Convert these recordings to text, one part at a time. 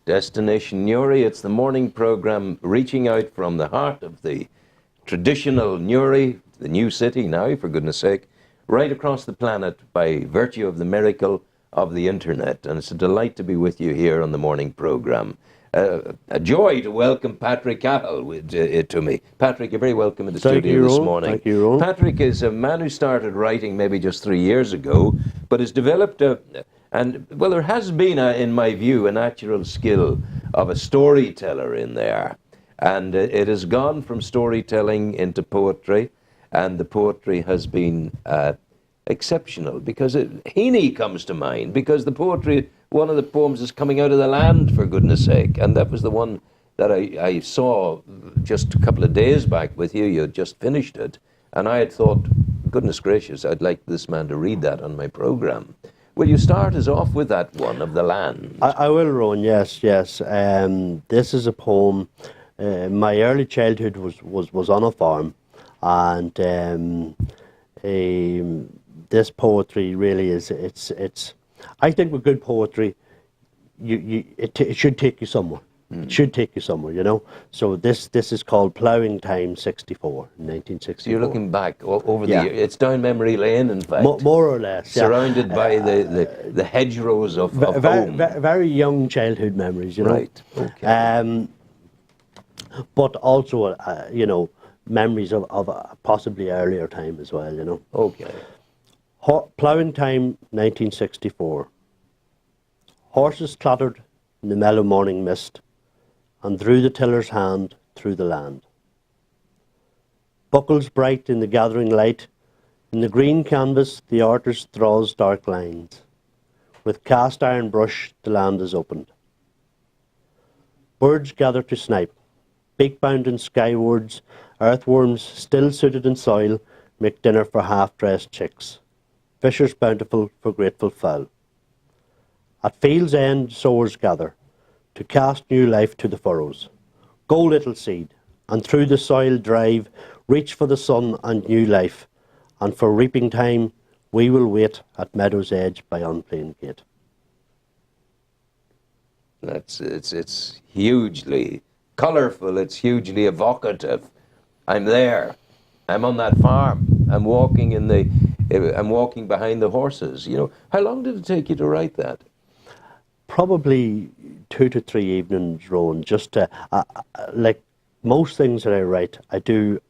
Destination Newry. It's the morning programme reaching out from the heart of the traditional Newry, the new city now, for goodness sake, right across the planet by virtue of the miracle of the internet. And it's a delight to be with you here on the morning programme. A joy to welcome Patrick Cahill to me. Patrick, you're very welcome in the studio this morning. Thank you, Ron. Patrick is a man who started writing maybe just 3 years ago, but has developed there has been, in my view, a natural skill of a storyteller in there. And it has gone from storytelling into poetry, and the poetry has been exceptional, because Heaney comes to mind, because the poetry, one of the poems is Coming Out of the Land, for goodness sake, and that was the one that I saw just a couple of days back with you. You had just finished it, and I had thought, goodness gracious, I'd like this man to read that on my programme. Will you start us off with that one of the land? I will, Ron, yes. This is a poem. My early childhood was on a farm, and this poetry really is, it's I think with good poetry, it should take you somewhere. It should take you somewhere, you know. So this is called Ploughing Time 64, 1964. So you're looking back over the years. It's down memory lane, in fact. More or less, surrounded by the hedgerows of home. Very young childhood memories, you know. Right, okay. But also, memories of a possibly earlier time as well, you know. Okay. Ploughing Time 1964. Horses clattered in the mellow morning mist, and through the tiller's hand through the land. Buckles bright in the gathering light, in the green canvas the artist draws dark lines. With cast iron brush the land is opened. Birds gather to snipe, beak bounding skywards, earthworms still suited in soil make dinner for half-dressed chicks. Fishers bountiful for grateful fowl. At field's end sowers gather, to cast new life to the furrows. Go, little seed, and through the soil drive, reach for the sun and new life, and for reaping time we will wait at meadow's edge by unplaned gate. It's hugely colourful, it's hugely evocative. I'm there. I'm on that farm. I'm walking behind the horses. You know, how long did it take you to write that? Probably 2 to 3 evenings, Rowan. Just to, like most things that I write, I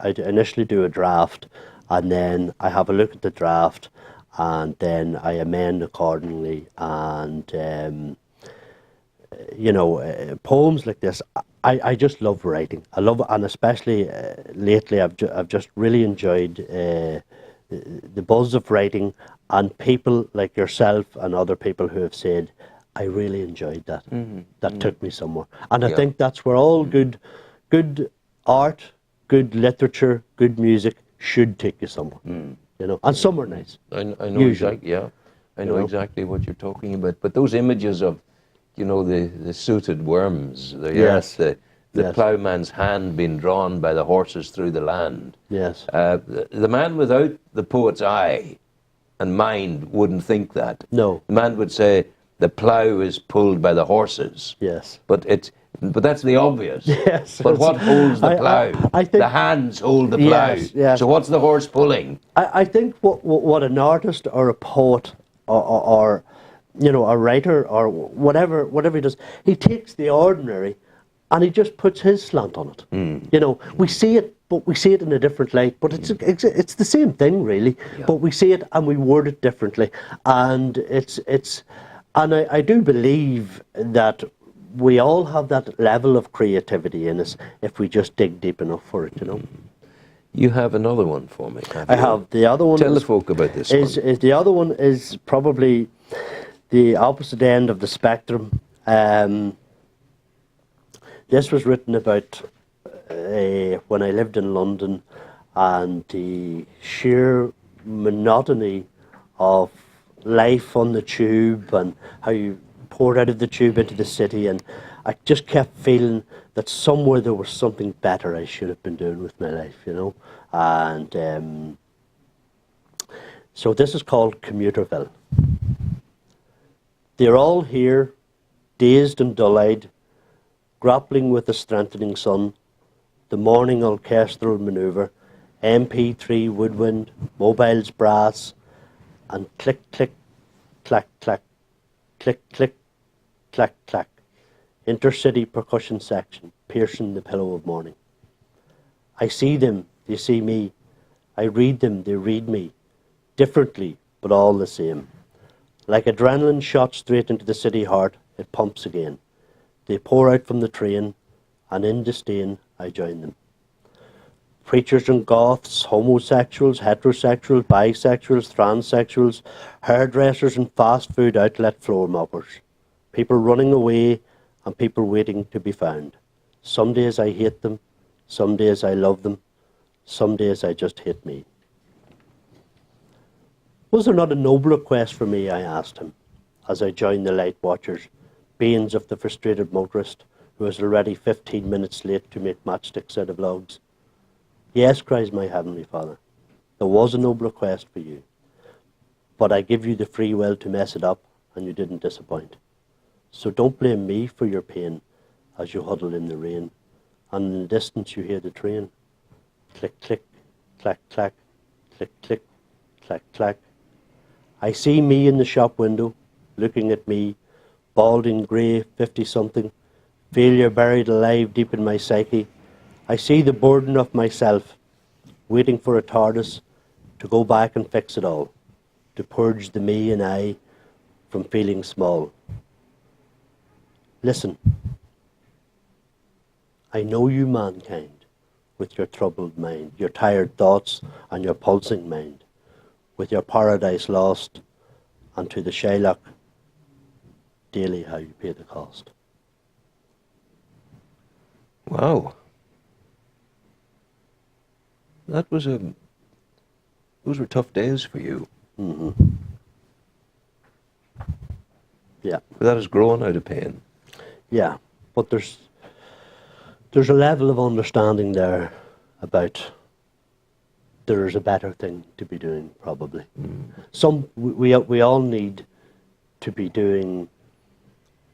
initially do a draft, and then I have a look at the draft, and then I amend accordingly. And poems like this, I just love writing. I love it, and especially lately, I've just really enjoyed the buzz of writing, and people like yourself and other people who have said, I really enjoyed that. That took me somewhere. And I think that's where all good art, good literature, good music should take you somewhere. You know, and some are nice. I know exactly. Yeah, I know exactly what you're talking about. But those images of, the suited worms, the ploughman's hand being drawn by the horses through the land. Yes. The man without the poet's eye and mind wouldn't think that. No. The man would say, the plough is pulled by the horses. Yes. But that's the obvious. Yes. But what holds the plough? I think the hands hold the plough. Yes. So what's the horse pulling? I think what an artist or a poet or a writer or whatever he does, he takes the ordinary and he just puts his slant on it. We see it, but we see it in a different light. But it's the same thing, really. Yeah. But we see it and we word it differently. And And I do believe that we all have that level of creativity in us if we just dig deep enough for it, You have another one for me. I have. The other one. Tell the folk about this one. The other one is probably the opposite end of the spectrum. This was written about when I lived in London, and the sheer monotony of life on the tube and how you poured out of the tube into the city, and I just kept feeling that somewhere there was something better I should have been doing with my life, and so this is called Commuterville. They're all here, dazed and dull-eyed, grappling with the strengthening sun, the morning orchestral manoeuvre, MP3 woodwind, mobiles brass, and click, click, clack, clack, click, click, clack, clack, intercity percussion section, piercing the pillow of morning. I see them, they see me. I read them, they read me. Differently, but all the same. Like adrenaline shot straight into the city heart, it pumps again. They pour out from the train, and in disdain, I join them. Preachers and goths, homosexuals, heterosexuals, bisexuals, transsexuals, hairdressers and fast food outlet floor moppers. People running away and people waiting to be found. Some days I hate them, some days I love them, some days I just hate me. Was there not a nobler quest for me, I asked him, as I joined the light watchers, beings of the frustrated motorist who was already 15 minutes late to make matchsticks out of logs. Yes, cries my heavenly Father, there was a nobler quest for you, but I give you the free will to mess it up, and you didn't disappoint. So don't blame me for your pain as you huddle in the rain, and in the distance you hear the train. Click, click, clack, clack, click, click, clack, clack. I see me in the shop window, looking at me, balding, grey, 50-something, failure buried alive deep in my psyche. I see the burden of myself, waiting for a TARDIS to go back and fix it all, to purge the me and I from feeling small. Listen, I know you, mankind, with your troubled mind, your tired thoughts and your pulsing mind, with your paradise lost, and to the Shylock, daily how you pay the cost. Wow. Those were tough days for you. Mm-hmm. Yeah. But that has grown out of pain. Yeah, but there's a level of understanding there about there's a better thing to be doing, probably. We all need to be doing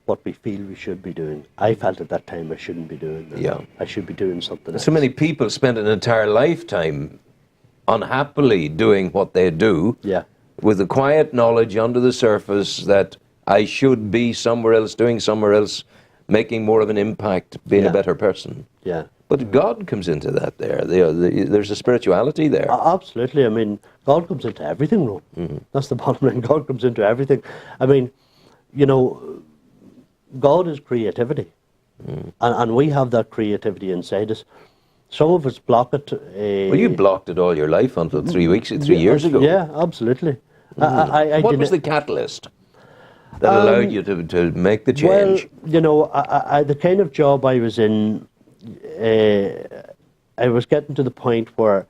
what we feel we should be doing. I felt at that time I shouldn't be doing that. Yeah. I should be doing something else. So many people spend an entire lifetime unhappily doing what they do, Yeah. with the quiet knowledge under the surface that I should be somewhere else, doing somewhere else, making more of an impact, being a better person. Yeah. But God comes into that there. There's a spirituality there. Absolutely. I mean, God comes into everything, Ron. Mm-hmm. That's the bottom line. God comes into everything. I mean, you know, God is creativity. And we have that creativity inside us. Some of us block it. Well, you blocked it all your life until 3 years ago. Yeah, absolutely. What was the catalyst that allowed you to make the change? Well, you know, the kind of job I was in, I was getting to the point where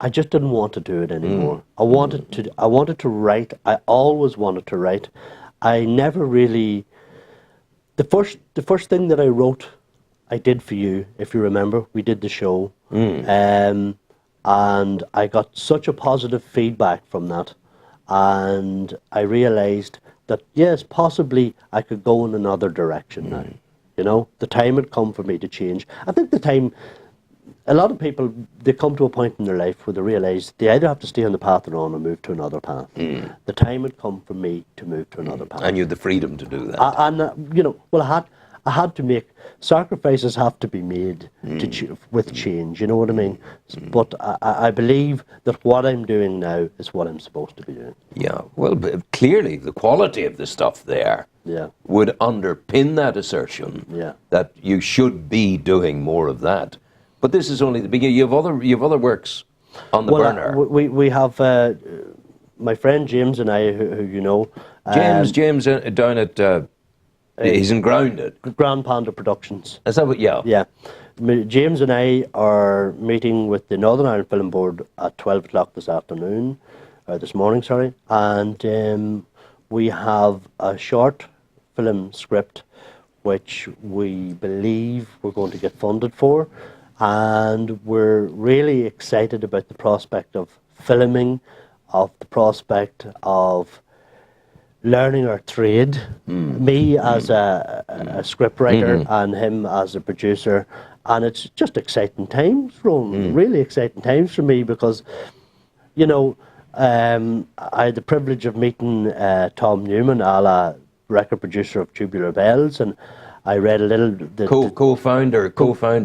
I just didn't want to do it anymore. I wanted to write. I always wanted to write. I never really. The first thing that I wrote, I did for you. If you remember, we did the show, and I got such a positive feedback from that, and I realised that yes, possibly I could go in another direction now. You know, the time had come for me to change. I think the time. A lot of people, they come to a point in their life where they realise they either have to stay on the path they're on or move to another path. The time had come for me to move to another path. And you had the freedom to do that. You know, well, I had to make sacrifices. Have to be made with change. You know what I mean? But I believe that what I'm doing now is what I'm supposed to be doing. Yeah. Well, clearly the quality of the stuff there would underpin that assertion that you should be doing more of that. But this is only the beginning. You have other works on the burner. We have my friend James and I, who you know. James down at he's in Grounded. Grand Panda Productions. Is that what? Yeah. Yeah. James and I are meeting with the Northern Ireland Film Board at 12 o'clock this morning, sorry. And we have a short film script which we believe we're going to get funded for. And we're really excited about the prospect of filming, of the prospect of learning our trade. Me as a scriptwriter and him as a producer, and it's just exciting times, Ron. Really exciting times for me because, you know, I had the privilege of meeting Tom Newman, a la record producer of Tubular Bells, and I read a little. Co-founder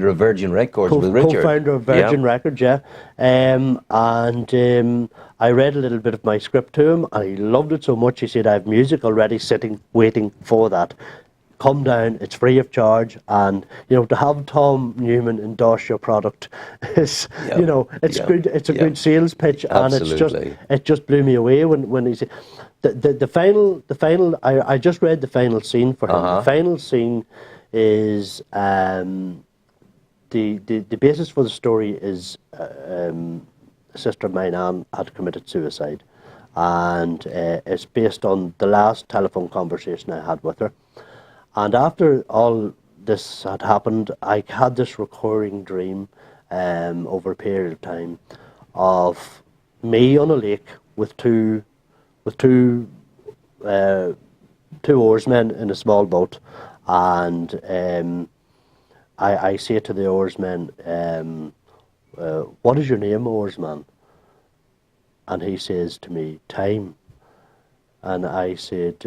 of Virgin Records with Richard. Co-founder of Virgin Records, yeah. And I read a little bit of my script to him, and he loved it so much. He said, "I have music already sitting, waiting for that. Come down, it's free of charge." And you know, to have Tom Newman endorse your product is, you know, it's good. It's a good sales pitch, Absolutely. and it just blew me away when he said the final. I just read the final scene for him. The final scene is the basis for the story is a sister of mine, Anne, had committed suicide, and it's based on the last telephone conversation I had with her. And after all this had happened, I had this recurring dream over a period of time of me on a lake with two oarsmen in a small boat, and I say to the oarsmen, "What is your name, oarsman?" And he says to me, "Time." And I said,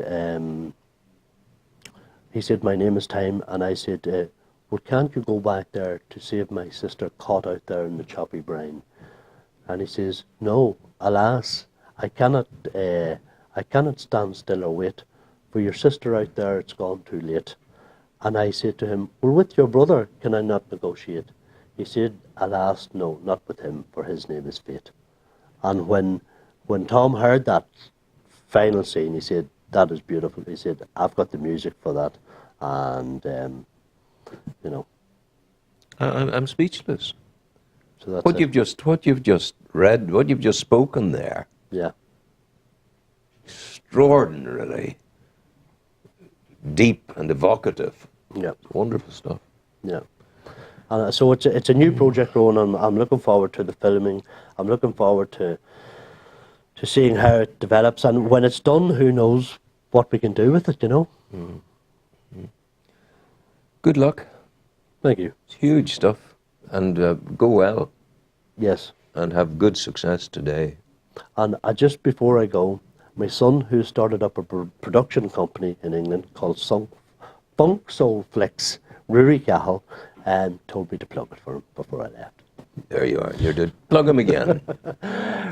he said, "My name is Time." And I said, "Well, can't you go back there to save my sister caught out there in the choppy brine?" And he says, "No, alas, I cannot stand still or wait. For your sister out there, it's gone too late." And I said to him, "Well, with your brother, can I not negotiate?" He said, "Alas, no, not with him, for his name is Fate." And when Tom heard that final scene, he said, "That is beautiful." He said, "I've got the music for that." And, you know. I'm speechless. So that's What you've just read, what you've just spoken there, Yeah. extraordinarily deep and evocative. Yeah. Wonderful stuff. Yeah. And so it's a new project, Rowan. I'm looking forward to the filming. I'm looking forward to seeing how it develops. And when it's done, who knows what we can do with it, you know? Good luck. Thank you. It's huge stuff. And go well. Yes. And have good success today. And just before I go, my son, who started up a production company in England called Funk Soul Flicks, Newry, Cahill, told me to plug it for him before I left. There you are. You're good. Plug him again.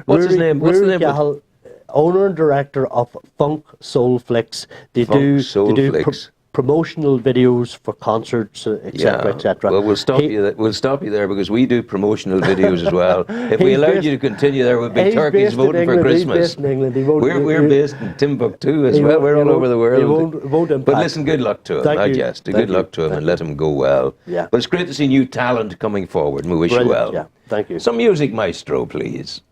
What's his name? What's the name? Cahill, owner and director of Funk Soul Flicks. They Funk do Soul Flicks. Promotional videos for concerts, etc., etc. Well, we'll stop you there because we do promotional videos as well. If we allowed you to continue, there would be turkeys voting for Christmas. He's based in England. We're based in Timbuktu as well. We're all over the world. Won't impact. But listen, good luck to him. Thank I you. jest. Good luck to him and let him go well. Yeah. But it's great to see new talent coming forward, and we wish you well. Yeah. Thank you. Some music, maestro, please.